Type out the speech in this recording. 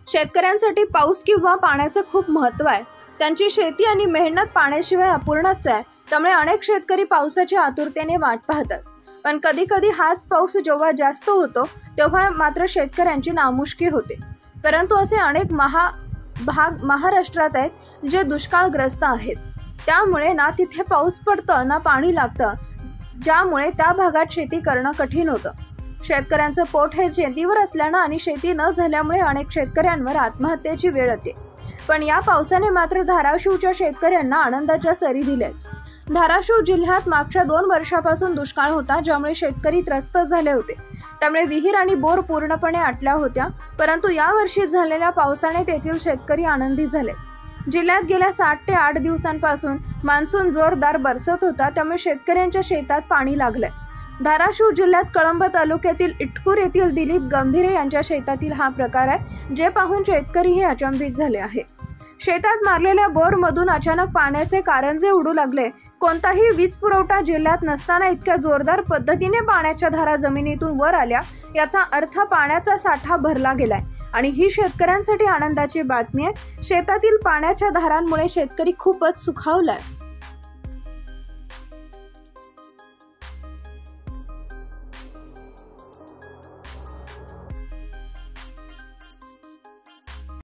शेतकऱ्यांसाठी पाऊस किंवा पाण्याचं खूप महत्त्व आहे। त्यांची शेती आणि मेहनत पाण्याशिवाय अपूर्णच आहे। त्यामुळे अनेक शेतकरी पावसाची आतुरतेने वाट पाहतात। पण कधी कधी हाच पाऊस जेव्हा जास्त होतो तेव्हा मात्र शेतकऱ्यांची नामुष्की होते। परंतु असे अनेक भाग महाराष्ट्रात आहेत जे दुष्काळग्रस्त आहेत। त्यामुळे ना तिथे पाऊस पडतो ना पाणी लागतं, ज्यामुळे त्या भागात शेती करणं कठीण होतं। शेतकऱ्यांचं पोट हे शेतीवर असल्यानं आणि शेती न झाल्यामुळे अनेक शेतकऱ्यांवर आत्महत्येची वेळ येते। पण या पावसाने मात्र धाराशिवच्या शेतकऱ्यांना आनंदाच्या सरी दिल्यात। धाराशिव जिल्ह्यात मागच्या 2 वर्षापासून दुष्काळ होता, ज्यामुळे शेतकरी त्रस्त झाले होते। त्यामुळे विहीर आणि बोर पूर्णपणे आटल्या होत्या। परंतु या वर्षी झालेल्या पावसाने तेथील शेतकरी आनंदी झाले। जिल्ह्यात गेल्या 7 ते 8 दिवसांपासून मान्सून जोरदार बरसत होता, त्यामुळे शेतकऱ्यांच्या शेतात पाणी लागलंय। धाराशिव जिल्ह्यात कळंब तालुक्यातील इटकूर येथील दिलीप गंभीरे यांच्या शेतातील हा प्रकार आहे, जे पाहून शेतकरीही अचंबित झाले आहे। शेतात मारलेल्या बोरमधून अचानक पाण्याचे कारंजे उडू लागले। कोणताही वीज पुरवठा जिल्ह्यात नसताना इतक्या जोरदार पद्धतीने पाण्याच्या धारा जमिनीतून वर आल्या, याचा अर्थ पाण्याचा साठा भरला गेलाय आणि ही शेतकऱ्यांसाठी आनंदाची बातमी आहे। शेतातील पाण्याच्या धारांमुळे शेतकरी खूपच सुखावलाय।